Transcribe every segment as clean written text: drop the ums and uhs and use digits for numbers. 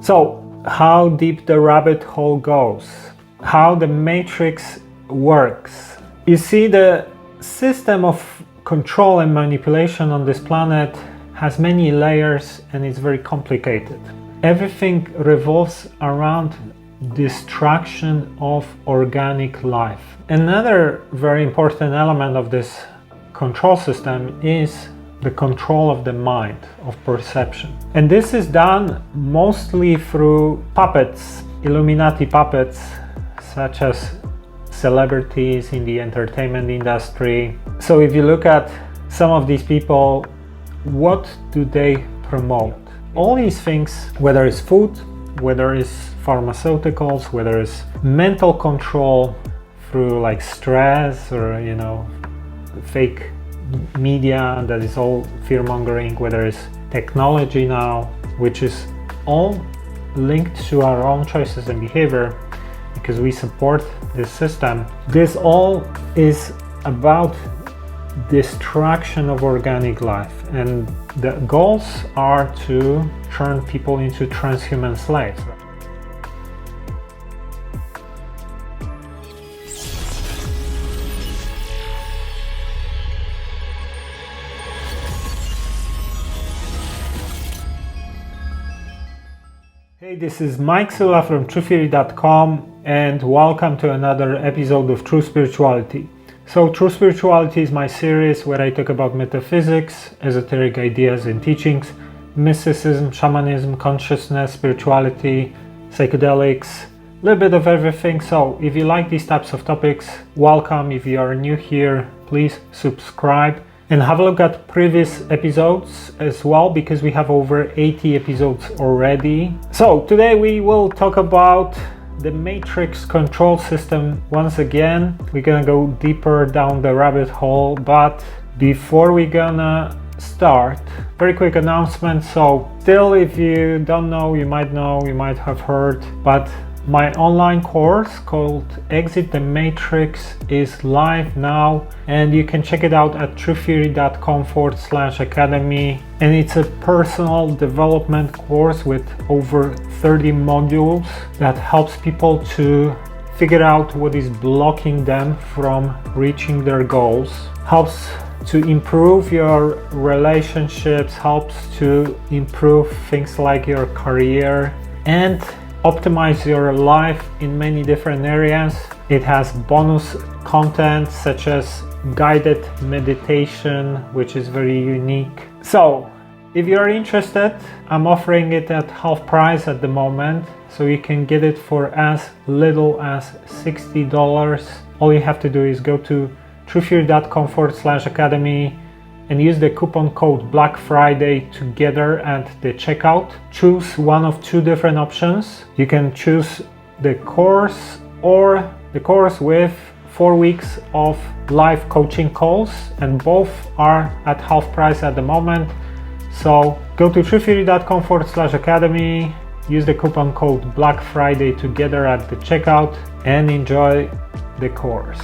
So, how deep the rabbit hole goes, how the matrix works. You see, the system of control and manipulation on this planet has many layers and it's very complicated. Everything revolves around destruction of organic life. Another very important element of this control system is the control of the mind, of perception. And this is done mostly through puppets, Illuminati puppets, such as celebrities in the entertainment industry. So if you look at some of these people, what do they promote? All these things, whether it's food, whether it's pharmaceuticals, whether it's mental control through like stress or, fake media that is all fear-mongering, whether it's technology now, which is all linked to our own choices and behavior because we support this system. This all is about destruction of organic life, and the goals are to turn people into transhuman slaves. Hey, this is Mike Sula from TruthTheory.com and welcome to another episode of True Spirituality. So True Spirituality is my series where I talk about metaphysics, esoteric ideas and teachings, mysticism, shamanism, consciousness, spirituality, psychedelics, a little bit of everything. So if you like these types of topics, welcome. If you are new here, please subscribe. And have a look at previous episodes as well, because we have over 80 episodes already. So today we will talk about the matrix control system. Once again, we're gonna go deeper down the rabbit hole, but before we're gonna start, very quick announcement. So still, if you don't know, you might have heard, but my online course called Exit the Matrix is live now, and you can check it out at truththeory.com/academy. And it's a personal development course with over 30 modules that helps people to figure out what is blocking them from reaching their goals, helps to improve your relationships, helps to improve things like your career, and optimize your life in many different areas. It has bonus content such as guided meditation, which is very unique. So if you're interested, I'm offering it at half price at the moment, so you can get it for as little as $60. All you have to do is go to truththeory.com/academy and use the coupon code Black Friday together at the checkout. Choose one of two different options. You can choose the course or the course with 4 weeks of live coaching calls, and both are at half price at the moment. So go to truththeory.com/academy, use the coupon code Black Friday together at the checkout, and enjoy the course.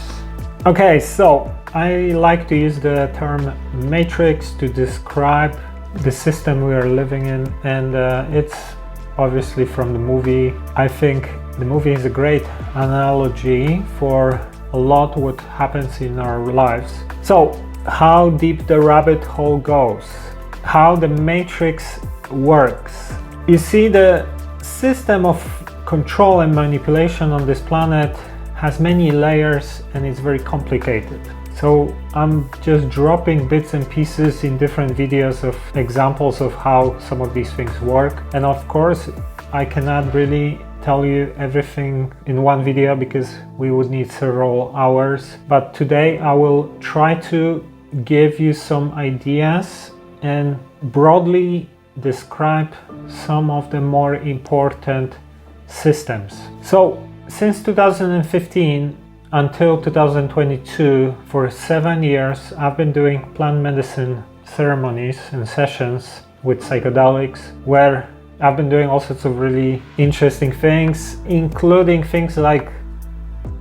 Okay, so I like to use the term matrix to describe the system we are living in, and it's obviously from the movie. I think the movie is a great analogy for a lot what happens in our lives. So how deep the rabbit hole goes, how the matrix works. You see, the system of control and manipulation on this planet has many layers and it's very complicated. So I'm just dropping bits and pieces in different videos of examples of how some of these things work. And of course, I cannot really tell you everything in one video because we would need several hours. But today I will try to give you some ideas and broadly describe some of the more important systems. So since 2015 until 2022, for 7 years, I've been doing plant medicine ceremonies and sessions with psychedelics, where I've been doing all sorts of really interesting things, including things like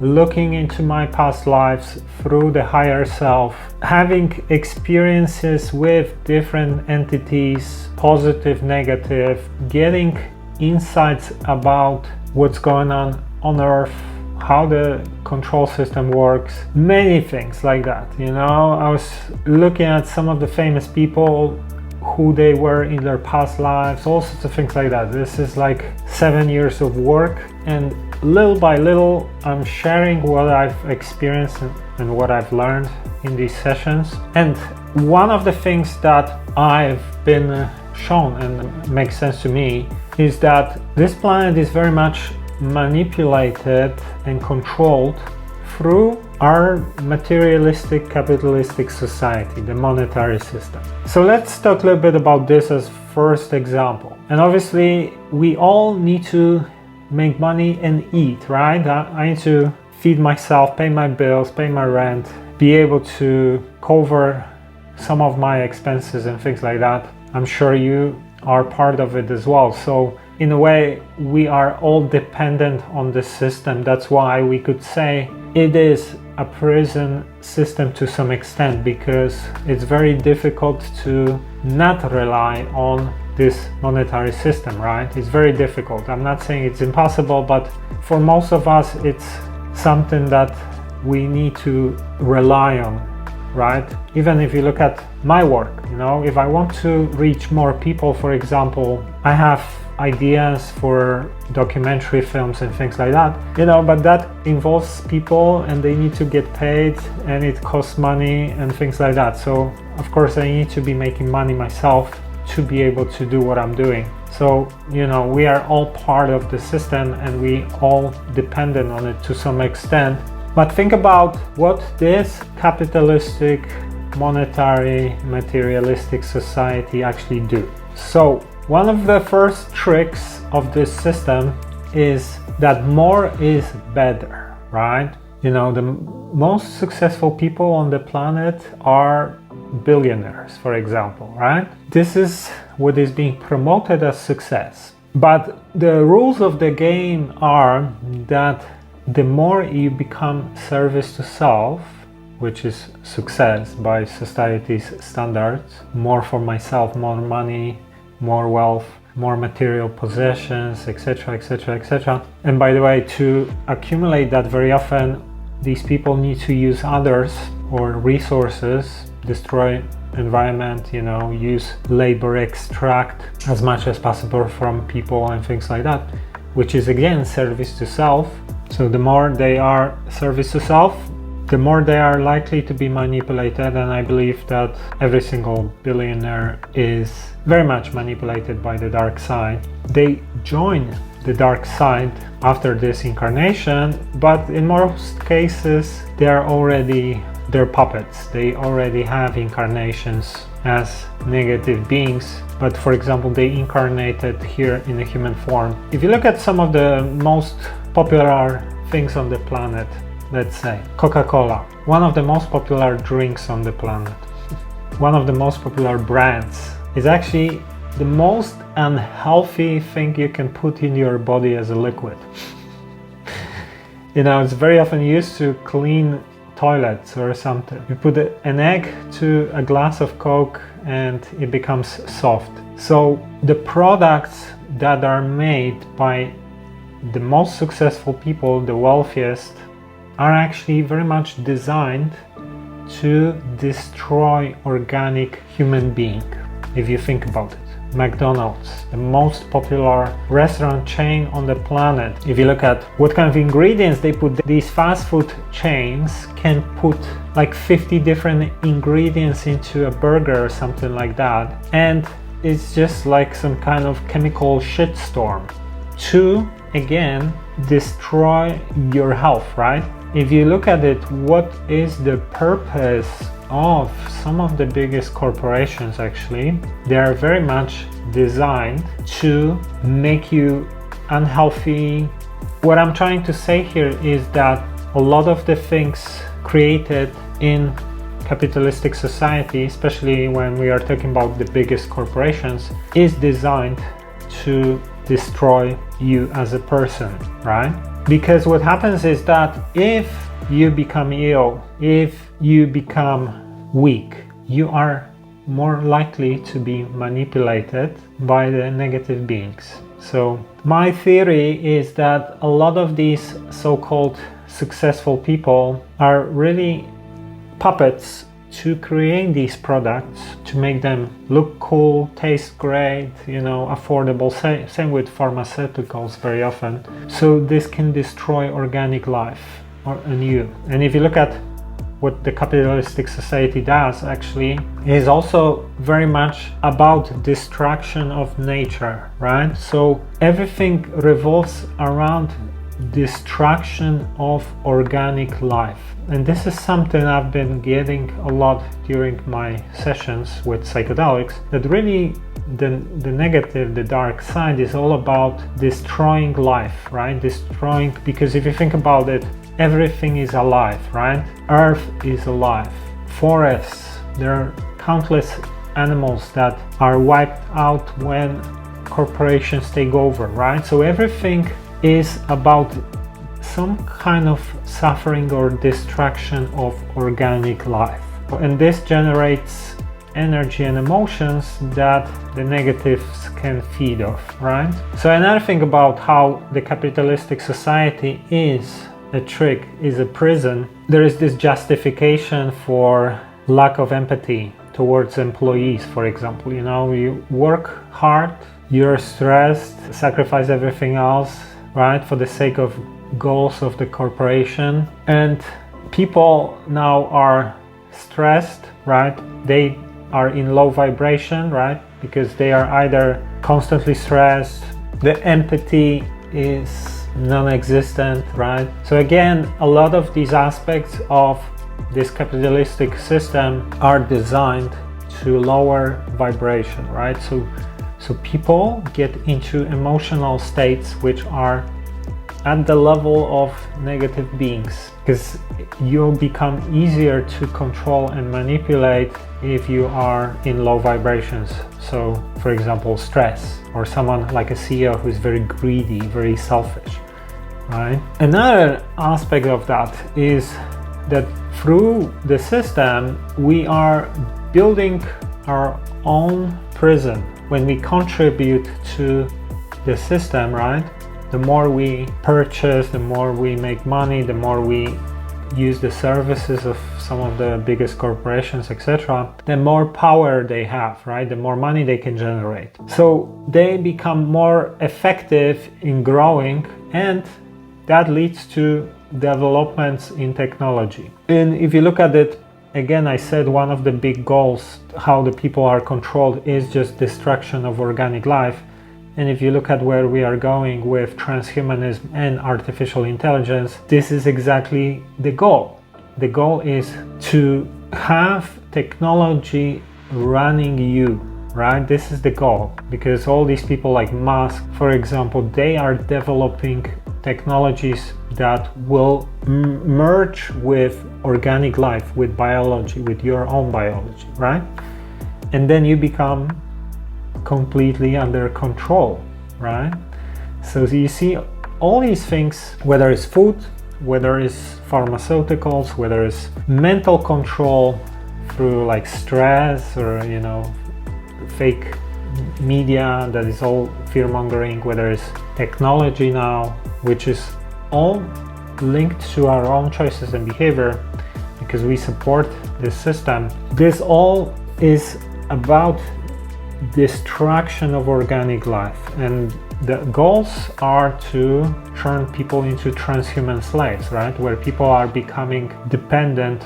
looking into my past lives through the higher self, having experiences with different entities, positive, negative, getting insights about what's going on Earth, how the control system works, many things like that. You know, I was looking at some of the famous people, who they were in their past lives, all sorts of things like that. This is like 7 years of work, and little by little I'm sharing what I've experienced and what I've learned in these sessions. And one of the things that I've been shown and makes sense to me is that this planet is very much manipulated and controlled through our materialistic capitalistic society, the monetary system. So let's talk a little bit about this as first example. And obviously we all need to make money and eat, right? I need to feed myself, pay my bills, pay my rent, be able to cover some of my expenses and things like that. I'm sure you are part of it as well. So in a way, we are all dependent on the system. That's why we could say it is a prison system to some extent, because it's very difficult to not rely on this monetary system, right? It's very difficult. I'm not saying it's impossible, but for most of us, it's something that we need to rely on, right? Even if you look at my work, you know, if I want to reach more people, for example, I have ideas for documentary films and things like that, you know, but that involves people and they need to get paid and it costs money and things like that. So of course I need to be making money myself to be able to do what I'm doing. So, you know, we are all part of the system and we all dependent on it to some extent. But think about what this capitalistic, monetary, materialistic society actually do. So one of the first tricks of this system is that more is better, right? You know, the most successful people on the planet are billionaires, for example, right? This is what is being promoted as success. But the rules of the game are that the more you become service to self, which is success by society's standards, more for myself, more money, more wealth, more material possessions, etc., etc., etc. And by the way, to accumulate that, very often these people need to use others or resources, destroy environment, you know, use labor, extract as much as possible from people and things like that, which is again service to self. So the more they are service to self, the more they are likely to be manipulated, and I believe that every single billionaire is very much manipulated by the dark side. They join the dark side after this incarnation, but in most cases they are already their puppets. They already have incarnations as negative beings, but for example they incarnated here in a human form. If you look at some of the most popular things on the planet, let's say Coca-Cola, one of the most popular drinks on the planet, one of the most popular brands, is actually the most unhealthy thing you can put in your body as a liquid. You know, it's very often used to clean toilets or something. You put an egg to a glass of Coke and it becomes soft. So the products that are made by the most successful people, the wealthiest, are actually very much designed to destroy organic human being. If you think about it, McDonald's, the most popular restaurant chain on the planet. If you look at what kind of ingredients they put, these fast food chains can put like 50 different ingredients into a burger or something like that, and it's just like some kind of chemical shitstorm to again destroy your health, right? If you look at it, what is the purpose of some of the biggest corporations? Actually, they are very much designed to make you unhealthy. What I'm trying to say here is that a lot of the things created in capitalistic society, especially when we are talking about the biggest corporations, is designed to destroy you as a person, right? Because what happens is that if you become ill, if you become weak, you are more likely to be manipulated by the negative beings. So my theory is that a lot of these so-called successful people are really puppets to create these products, to make them look cool, taste great, affordable. Same with pharmaceuticals very often. So this can destroy organic life and you. And if you look at what the capitalistic society does, actually, is also very much about destruction of nature, right? So everything revolves around destruction of organic life. And this is something I've been getting a lot during my sessions with psychedelics, that really the negative, the dark side is all about destroying life, right? Destroying, because if you think about it, everything is alive, right? Earth is alive. Forests, there are countless animals that are wiped out when corporations take over, right? So everything is about some kind of suffering or destruction of organic life. And this generates energy and emotions that the negatives can feed off, right? So another thing about how the capitalistic society is a trick, is a prison, there is this justification for lack of empathy towards employees, for example. You work hard, you're stressed, sacrifice everything else, right, for the sake of goals of the corporation. And people now are stressed, right? They are in low vibration, right? Because they are either constantly stressed, the empathy is non-existent, right? So again, a lot of these aspects of this capitalistic system are designed to lower vibration, right? So people get into emotional states which are at the level of negative beings, because you'll become easier to control and manipulate if you are in low vibrations. So for example, stress, or someone like a CEO who's very greedy, very selfish, right? Another aspect of that is that through the system we are building our own prison. When we contribute to the system, right, the more we purchase, the more we make money, the more we use the services of some of the biggest corporations, etc., the more power they have, right? The more money they can generate. So they become more effective in growing, and that leads to developments in technology. And if you look at it, again, I said one of the big goals, how the people are controlled, is just destruction of organic life. And if you look at where we are going with transhumanism and artificial intelligence, this is exactly the goal. The goal is to have technology running you, right? This is the goal, because all these people like Musk, for example, they are developing technologies that will merge with organic life, with biology, with your own biology, right? And then you become completely under control, right? So you see all these things, whether it's food, whether it's pharmaceuticals, whether it's mental control through like stress or fake media that is all fear-mongering, whether it's technology now, which is all linked to our own choices and behavior because we support this system. This all is about destruction of organic life, and the goals are to turn people into transhuman slaves, right? Where people are becoming dependent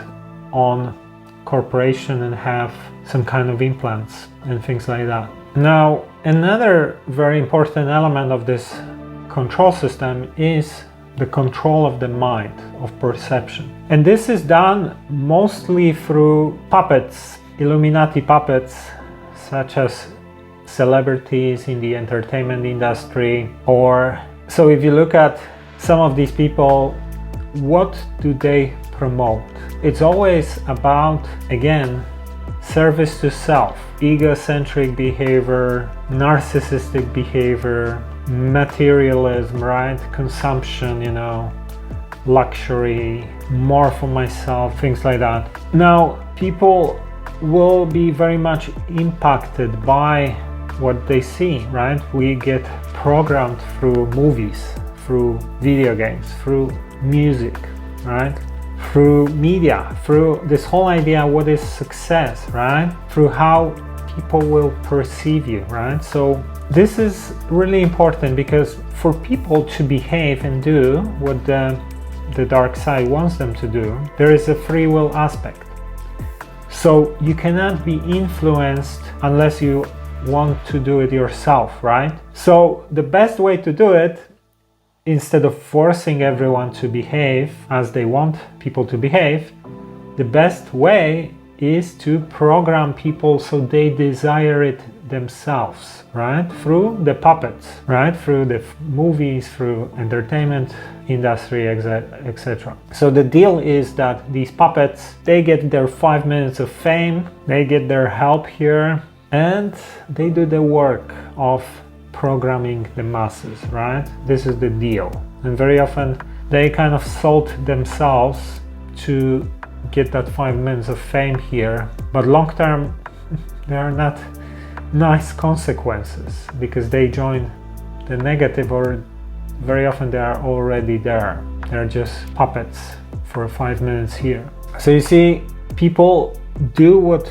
on corporation and have some kind of implants and things like that. Now, another very important element of this control system is the control of the mind, of perception. And this is done mostly through puppets, Illuminati puppets, such as celebrities in the entertainment industry. Or so if you look at some of these people, what do they promote? It's always about, again, service to self, egocentric behavior, narcissistic behavior, materialism, right? Consumption, luxury, more for myself, things like that. Now, people will be very much impacted by what they see, right? We get programmed through movies, through video games, through music, right? Through media, through this whole idea what is success, right? Through how people will perceive you, right? So this is really important, because for people to behave and do what the dark side wants them to do, there is a free will aspect. So you cannot be influenced unless you want to do it yourself, right? So the best way to do it, instead of forcing everyone to behave as they want people to behave, the best way is to program people so they desire it themselves, right? Through the puppets, right? Through the movies, through entertainment industry, etc. So the deal is that these puppets, they get their 5 minutes of fame, they get their help here, and they do the work of programming the masses, right? This is the deal. And very often they kind of sold themselves to get that 5 minutes of fame here, but long term there are not nice consequences, because they join the negative, or very often they are already there. They're just puppets for 5 minutes here. So you see, people do what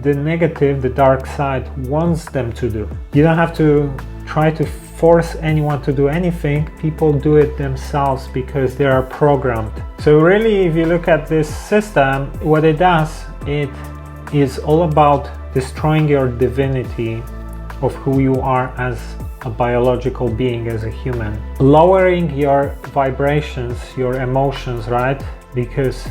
the negative, the dark side wants them to do. You don't have to try to force anyone to do anything. People do it themselves because they are programmed. So really, if you look at this system, what it does, it is all about destroying your divinity of who you are as a biological being, as a human, lowering your vibrations, your emotions, right? Because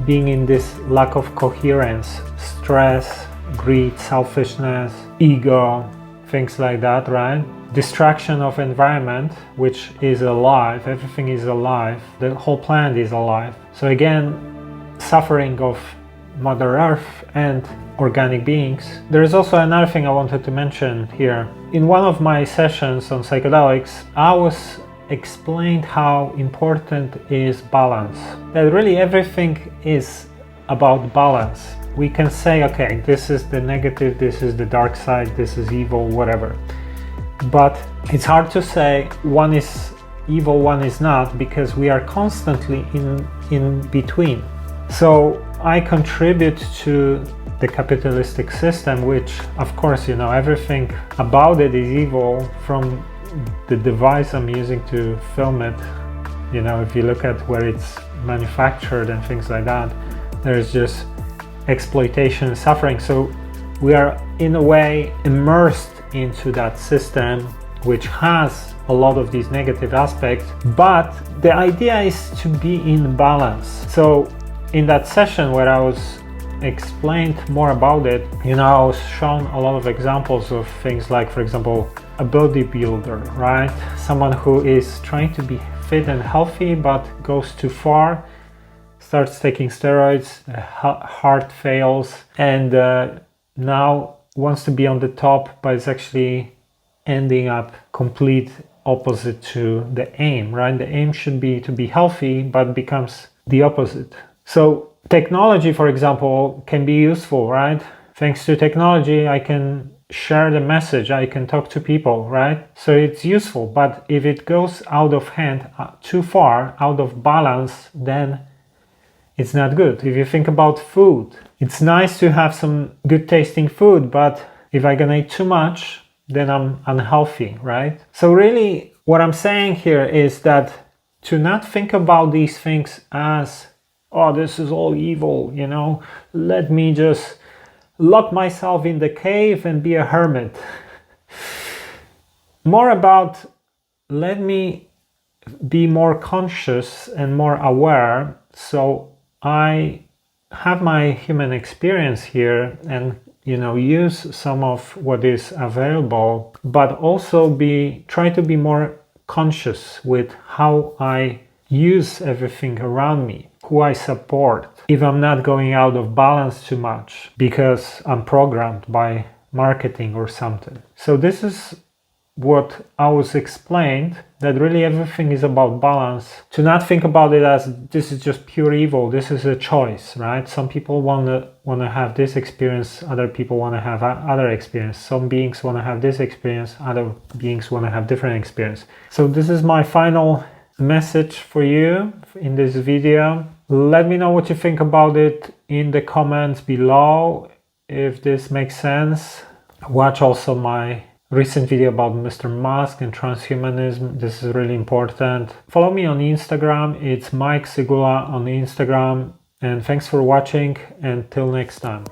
being in this lack of coherence, stress, greed, selfishness, ego, things like that, right? Distraction of environment, which is alive, everything is alive, the whole planet is alive. So again, suffering of Mother Earth and organic beings. There is also another thing I wanted to mention here. In one of my sessions on psychedelics, I was explained how important is balance. That really everything is about balance. We can say, okay, this is the negative, this is the dark side, this is evil, whatever. But it's hard to say one is evil, one is not, because we are constantly in between. So I contribute to the capitalistic system, which of course, you know, everything about it is evil, from the device I'm using to film it. You know, if you look at where it's manufactured and things like that, there's just exploitation and suffering. So we are in a way immersed into that system, which has a lot of these negative aspects, but the idea is to be in balance. So in that session where I was explained more about it, you know, I was shown a lot of examples of things like, for example, a bodybuilder, right? Someone who is trying to be fit and healthy but goes too far, starts taking steroids, heart fails, and now wants to be on the top, but it's actually ending up complete opposite to the aim, right? The aim should be to be healthy, but becomes the opposite. So technology, for example, can be useful, right? Thanks to technology, I can share the message, I can talk to people, right? So it's useful, but if it goes out of hand, too far, out of balance, then it's not good. If you think about food, it's nice to have some good tasting food, but if I'm gonna eat too much, then I'm unhealthy, right? So really, what I'm saying here is that to not think about these things as, oh, this is all evil, you know, let me just lock myself in the cave and be a hermit. More about, let me be more conscious and more aware, so I have my human experience here and, you know, use some of what is available, but also try to be more conscious with how I use everything around me, who I support, if I'm not going out of balance too much because I'm programmed by marketing or something. So this is what I was explained, that really everything is about balance. To not think about it as this is just pure evil, this is a choice, right? Some people want to have this experience, other people want to have other experience. Some beings want to have this experience, other beings want to have different experience. So this is my final message for you in this video. Let me know what you think about it in the comments below, if this makes sense. Watch also my recent video about Mr. Musk and transhumanism. This is really important. Follow me on Instagram. It's Mike Sigula on Instagram. And thanks for watching. Until next time.